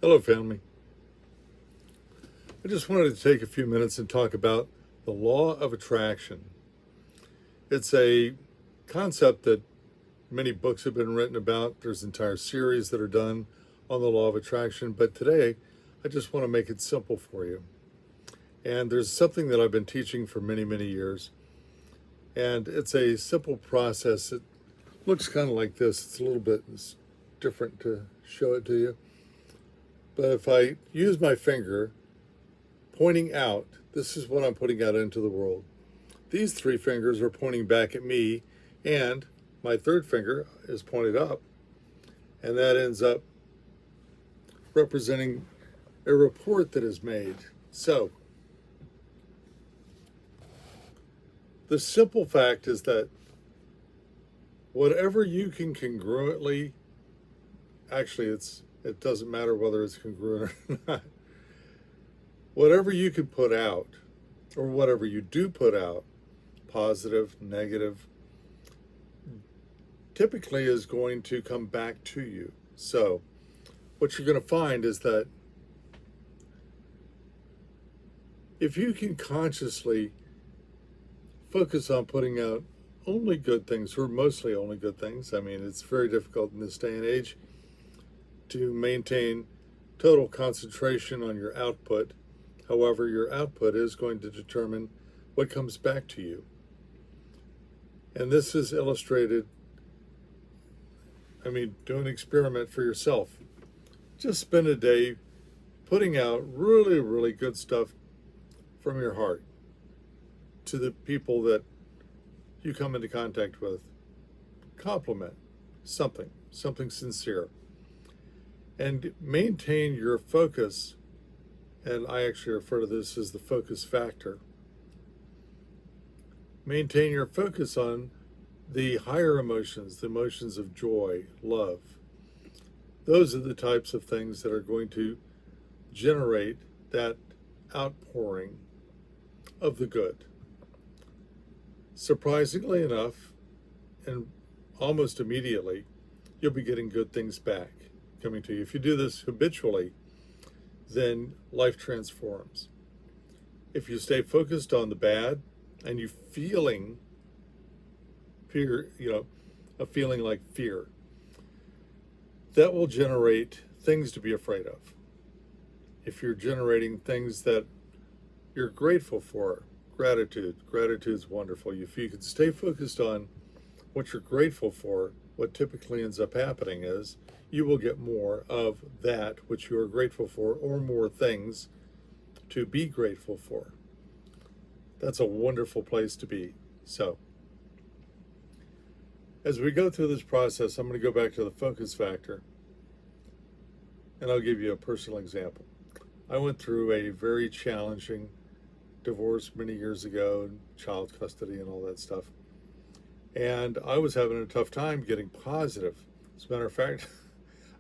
Hello, family. I just wanted to take a few minutes and talk about the law of attraction. It's a concept that many books have been written about. There's entire series that are done on the law of attraction, but today I just want to make it simple for you. And there's something that I've been teaching for many, many years, and it's a simple process. It looks kind of like this. It's a little bit different to show it to you. But if I use my finger pointing out, this is what I'm putting out into the world. These three fingers are pointing back at me, and my third finger is pointed up, and that ends up representing a report that is made. So, the simple fact is that whatever you can congruently, actually it doesn't matter whether it's congruent or not, whatever you can put out, or whatever you do put out, positive, negative, typically is going to come back to you. So what you're going to find is that if you can consciously focus on putting out only good things, or mostly only good things, I mean, it's very difficult in this day and age to maintain total concentration on your output. However, your output is going to determine what comes back to you. And this is illustrated, do an experiment for yourself. Just spend a day putting out really, really good stuff from your heart to the people that you come into contact with. Compliment something sincere. And maintain your focus, and I actually refer to this as the focus factor. Maintain your focus on the higher emotions, the emotions of joy, love. Those are the types of things that are going to generate that outpouring of the good. Surprisingly enough, and almost immediately, you'll be getting good things back coming to you. If you do this habitually, then life transforms. If you stay focused on the bad and you feeling fear, a feeling like fear, that will generate things to be afraid of. If you're generating things that you're grateful for, gratitude's wonderful. If you can stay focused on what you're grateful for, what typically ends up happening is you will get more of that which you are grateful for, or more things to be grateful for. That's a wonderful place to be. So, as we go through this process, I'm going to go back to the focus factor, and I'll give you a personal example. I went through a very challenging divorce many years ago, child custody and all that stuff. And I was having a tough time getting positive. As a matter of fact,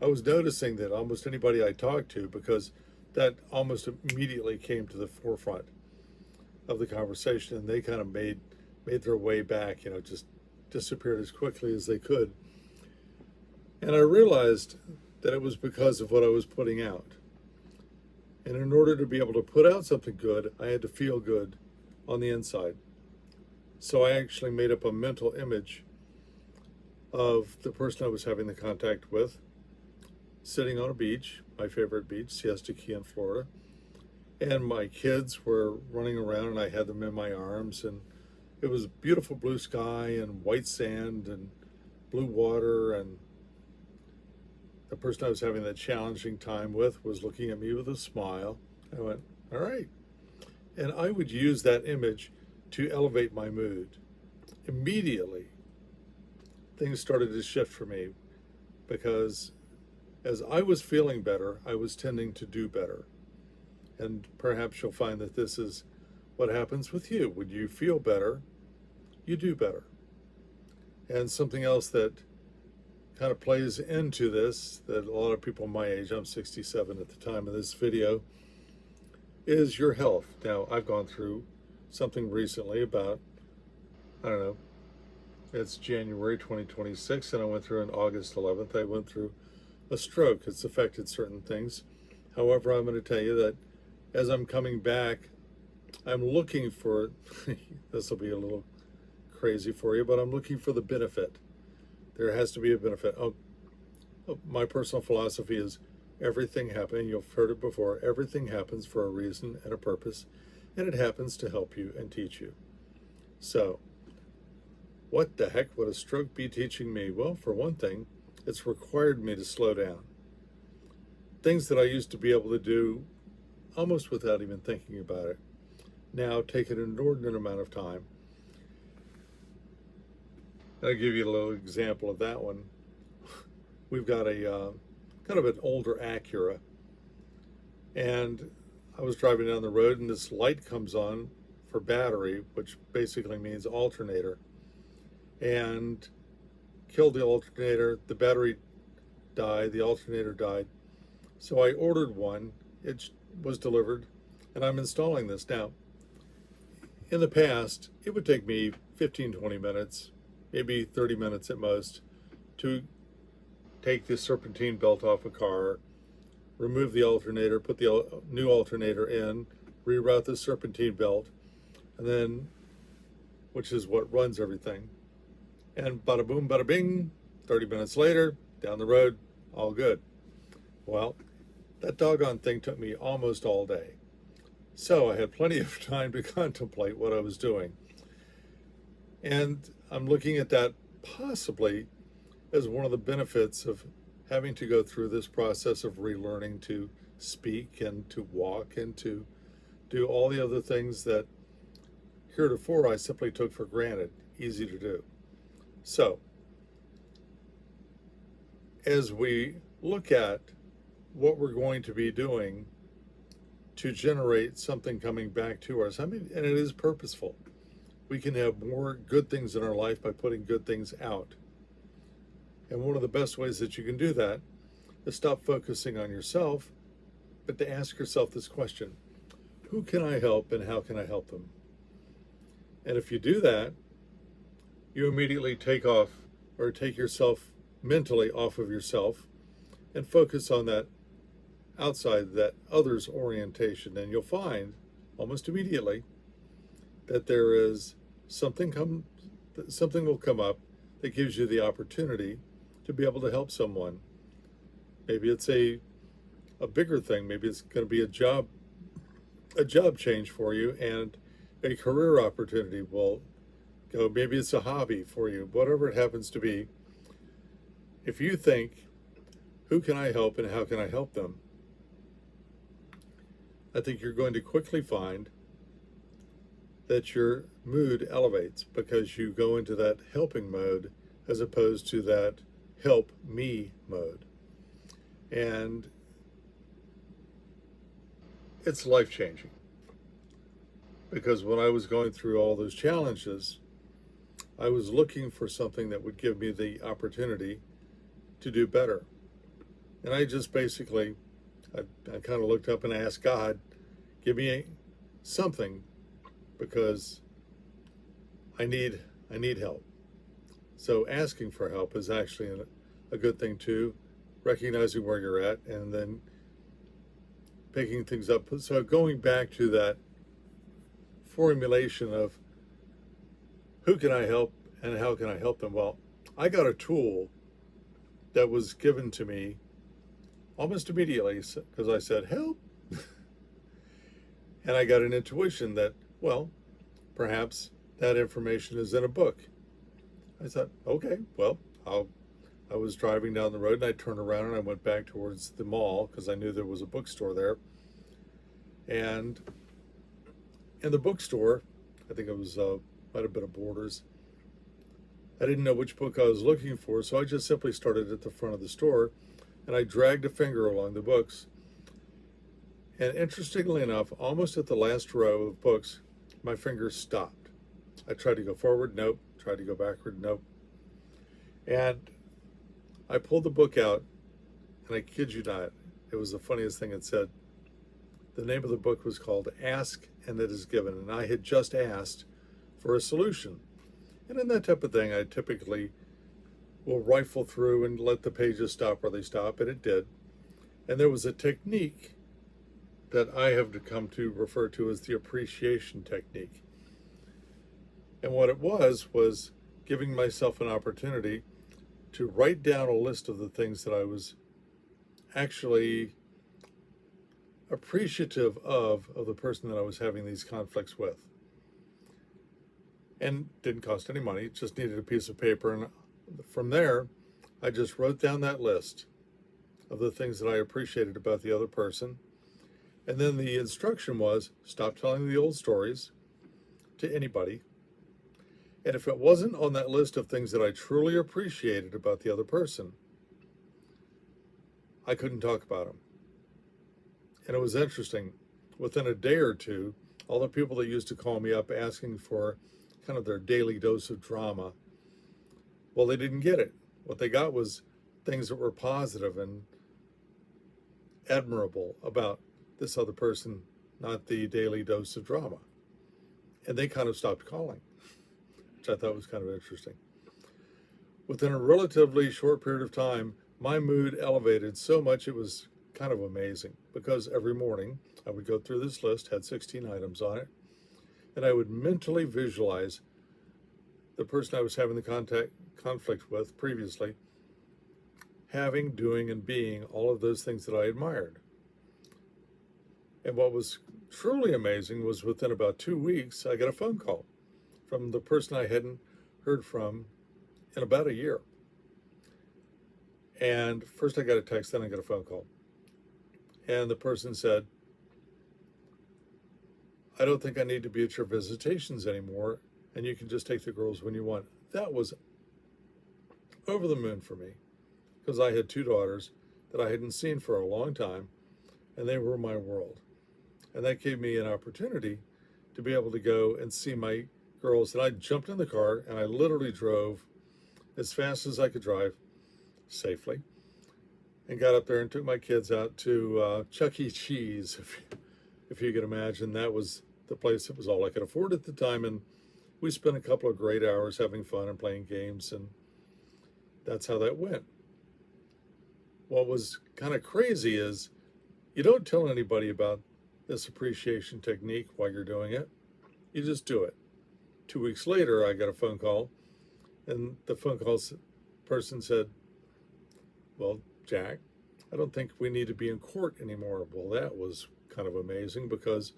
I was noticing that almost anybody I talked to, because that almost immediately came to the forefront of the conversation, and they kind of made their way back, just disappeared as quickly as they could. And I realized that it was because of what I was putting out. And in order to be able to put out something good, I had to feel good on the inside. So I actually made up a mental image of the person I was having the contact with, sitting on a beach, my favorite beach, Siesta Key in Florida. And my kids were running around, and I had them in my arms, and it was beautiful blue sky and white sand and blue water, and the person I was having that challenging time with was looking at me with a smile. I went, all right. And I would use that image to elevate my mood. Immediately, things started to shift for me, because as I was feeling better, I was tending to do better. And perhaps you'll find that this is what happens with you. When you feel better, you do better. And something else that kind of plays into this, that a lot of people my age, I'm 67 at the time of this video, is your health. Now, I've gone through something recently about, it's January 2026, and I went through on August 11th, I went through a stroke. It's affected certain things. However, I'm going to tell you that as I'm coming back, I'm looking for, this will be a little crazy for you, but I'm looking for the benefit. There has to be a benefit. My personal philosophy is everything happens, you've heard it before, everything happens for a reason and a purpose, and it happens to help you and teach you. So, what the heck would a stroke be teaching me? Well, for one thing, it's required me to slow down. Things that I used to be able to do almost without even thinking about it now take an inordinate amount of time. I'll give you a little example of that one. We've got a kind of an older Acura, and I was driving down the road and this light comes on for battery, which basically means alternator, and killed the alternator. The battery died, the alternator died. So I ordered one, it was delivered, and I'm installing this. Now, in the past, it would take me 15-20 minutes, maybe 30 minutes at most, to take the serpentine belt off a car, remove the alternator, put the new alternator in, reroute the serpentine belt, and then, which is what runs everything. And bada boom, bada bing, 30 minutes later, down the road, all good. Well, that doggone thing took me almost all day. So I had plenty of time to contemplate what I was doing. And I'm looking at that possibly as one of the benefits of having to go through this process of relearning to speak and to walk and to do all the other things that heretofore I simply took for granted, easy to do. So, as we look at what we're going to be doing to generate something coming back to us, and it is purposeful. We can have more good things in our life by putting good things out. And one of the best ways that you can do that is stop focusing on yourself, but to ask yourself this question: who can I help and how can I help them? And if you do that, you immediately take yourself mentally off of yourself and focus on that outside, that others orientation. And you'll find almost immediately that there is something will come up that gives you the opportunity to be able to help someone. Maybe it's a bigger thing. Maybe it's going to be a job change for you, and a career opportunity will go. Maybe it's a hobby for you, whatever it happens to be. If you think, who can I help and how can I help them? I think you're going to quickly find that your mood elevates because you go into that helping mode as opposed to that help me mode. And it's life-changing, because when I was going through all those challenges, I was looking for something that would give me the opportunity to do better. And I just basically, I kind of looked up and asked God, give me something, because I need help. So asking for help is actually a good thing too, recognizing where you're at and then picking things up. So going back to that formulation of who can I help and how can I help them? Well, I got a tool that was given to me almost immediately because I said, help. And I got an intuition that, well, perhaps that information is in a book. I thought, okay, well, I was driving down the road and I turned around and I went back towards the mall because I knew there was a bookstore there. And in the bookstore, I think it was, might have been a Borders, I didn't know which book I was looking for, so I just simply started at the front of the store and I dragged a finger along the books. And interestingly enough, almost at the last row of books, my finger stopped. I tried to go forward, nope. Tried to go backward, nope. And I pulled the book out, and I kid you not, it was the funniest thing it said. The name of the book was called Ask and It Is Given, and I had just asked for a solution. And in that type of thing, I typically will rifle through and let the pages stop where they stop, and it did. And there was a technique that I have come to refer to as the appreciation technique. And what it was giving myself an opportunity to write down a list of the things that I was actually appreciative of the person that I was having these conflicts with. And didn't cost any money, just needed a piece of paper. And from there, I just wrote down that list of the things that I appreciated about the other person. And then the instruction was stop telling the old stories to anybody. And if it wasn't on that list of things that I truly appreciated about the other person, I couldn't talk about them. And it was interesting. Within a day or two, all the people that used to call me up asking for kind of their daily dose of drama, well, they didn't get it. What they got was things that were positive and admirable about this other person, not the daily dose of drama. And they kind of stopped calling, which I thought was kind of interesting. Within a relatively short period of time, my mood elevated so much it was kind of amazing, because every morning I would go through this list, had 16 items on it, and I would mentally visualize the person I was having the conflict with previously having, doing, and being all of those things that I admired. And what was truly amazing was within about 2 weeks, I got a phone call from the person I hadn't heard from in about a year. And first I got a text, then I got a phone call. And the person said, I don't think I need to be at your visitations anymore, and you can just take the girls when you want. That was over the moon for me, because I had 2 daughters that I hadn't seen for a long time, and they were my world. And that gave me an opportunity to be able to go and see my girls. And I jumped in the car, and I literally drove as fast as I could drive safely, and got up there and took my kids out to Chuck E. Cheese, if you can imagine. That was the place that was all I could afford at the time, and we spent a couple of great hours having fun and playing games, and that's how that went. What was kind of crazy is you don't tell anybody about this appreciation technique while you're doing it. You just do it. 2 weeks later, I got a phone call, and the phone call person said, well, Jack, I don't think we need to be in court anymore. Well, that was kind of amazing, because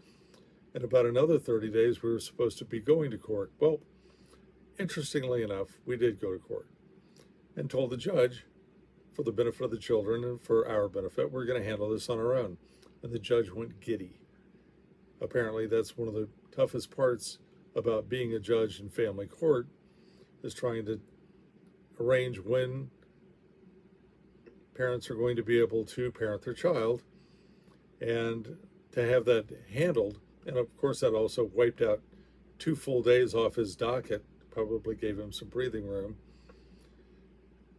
in about another 30 days, we were supposed to be going to court. Well, interestingly enough, we did go to court and told the judge, for the benefit of the children and for our benefit, we're going to handle this on our own. And the judge went giddy. Apparently, that's one of the toughest parts about being a judge in family court, is trying to arrange when parents are going to be able to parent their child, and to have that handled. And of course, that also wiped out 2 full days off his docket, probably gave him some breathing room.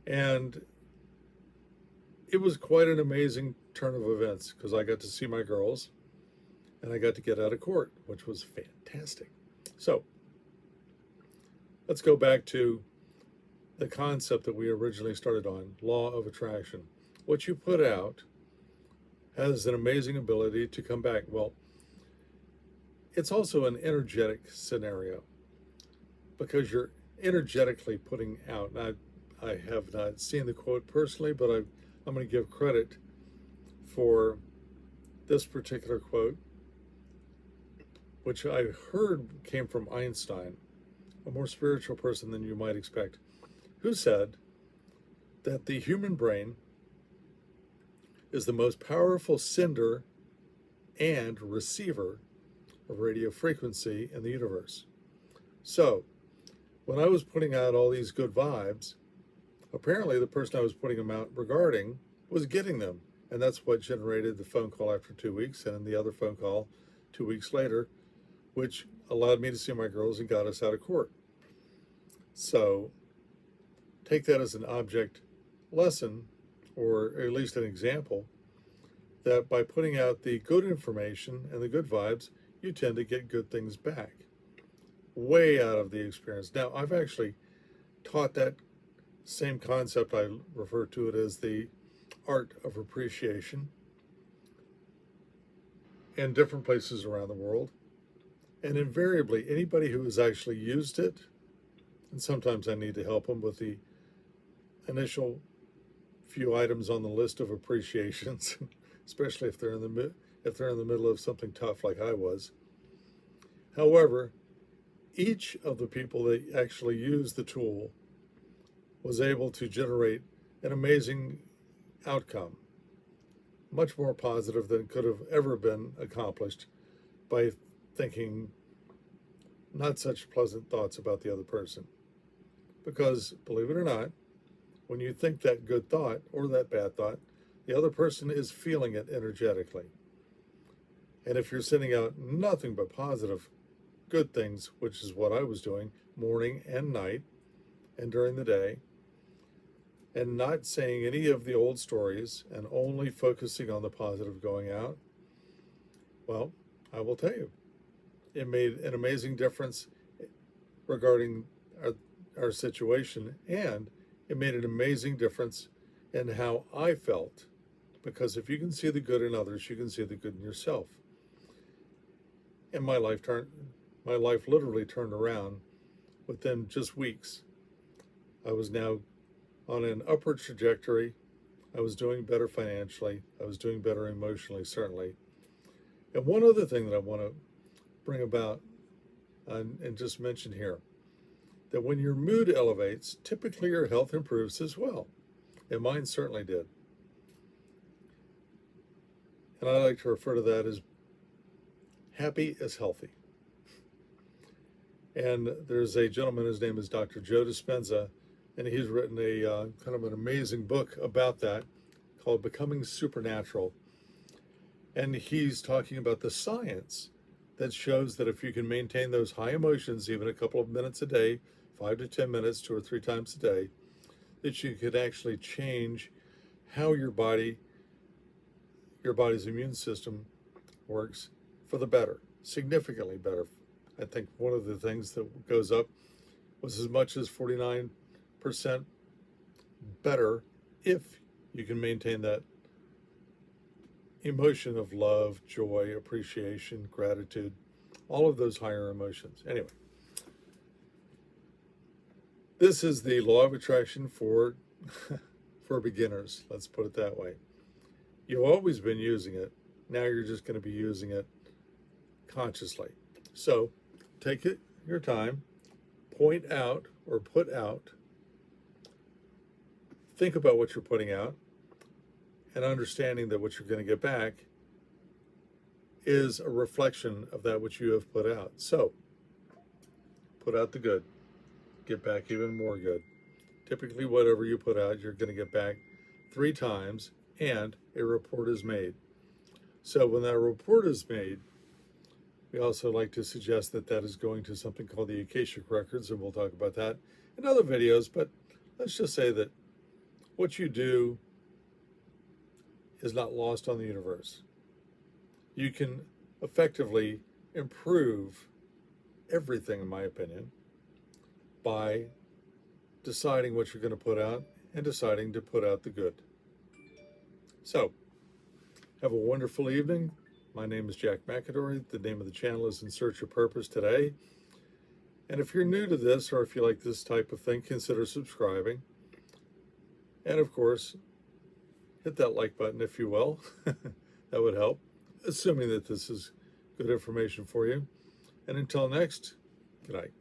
And it was quite an amazing turn of events, because I got to see my girls and I got to get out of court, which was fantastic. So let's go back to the concept that we originally started on, law of attraction. What you put out has an amazing ability to come back. Well, it's also an energetic scenario, because you're energetically putting out. And I have not seen the quote personally, but I'm going to give credit for this particular quote, which I heard came from Einstein, a more spiritual person than you might expect, who said that the human brain is the most powerful sender and receiver of radio frequency in the universe. So when I was putting out all these good vibes, apparently the person I was putting them out regarding was getting them. And that's what generated the phone call after 2 weeks, and then the other phone call 2 weeks later, which allowed me to see my girls and got us out of court. So take that as an object lesson, or at least an example, that by putting out the good information and the good vibes, you tend to get good things back, way out of the experience. Now, I've actually taught that same concept. I refer to it as the art of appreciation. in different places around the world. And invariably, anybody who has actually used it, and sometimes I need to help them with the initial few items on the list of appreciations, especially if they're in the middle of something tough like I was. However, each of the people that actually used the tool was able to generate an amazing outcome, much more positive than could have ever been accomplished by thinking not such pleasant thoughts about the other person. Because, believe it or not, when you think that good thought or that bad thought, the other person is feeling it energetically. And if you're sending out nothing but positive, good things, which is what I was doing morning and night and during the day, and not saying any of the old stories and only focusing on the positive going out, well, I will tell you, it made an amazing difference regarding our situation, and it made an amazing difference in how I felt. Because if you can see the good in others, you can see the good in yourself. And my life literally turned around within just weeks. I was now on an upward trajectory. I was doing better financially. I was doing better emotionally, certainly. And one other thing that I want to bring about and just mention here, that when your mood elevates, typically your health improves as well. And mine certainly did. And I like to refer to that as happy is healthy. And there's a gentleman, his name is Dr. Joe Dispenza, and he's written a kind of an amazing book about that called Becoming Supernatural. And he's talking about the science that shows that if you can maintain those high emotions, even a couple of minutes a day, 5 to 10 minutes, 2 or 3 times a day, that you could actually change how your body's immune system works for the better, significantly better. I think one of the things that goes up was as much as 49% better if you can maintain that emotion of love, joy, appreciation, gratitude, all of those higher emotions. Anyway, this is the law of attraction for beginners, let's put it that way. You've always been using it. Now you're just going to be using it consciously. So take your time, point out or put out, think about what you're putting out, and understanding that what you're going to get back is a reflection of that which you have put out. So put out the good, get back even more good. Typically, whatever you put out, you're going to get back 3 times, and a report is made. So when that report is made, we also like to suggest that that is going to something called the Akashic Records, and we'll talk about that in other videos. But let's just say that what you do is not lost on the universe. You can effectively improve everything, in my opinion, by deciding what you're going to put out and deciding to put out the good. So, have a wonderful evening. My name is Jack McAdory. The name of the channel is In Search of Purpose Today. And if you're new to this, or if you like this type of thing, consider subscribing. And of course, hit that like button if you will. That would help, assuming that this is good information for you. And until next, good night.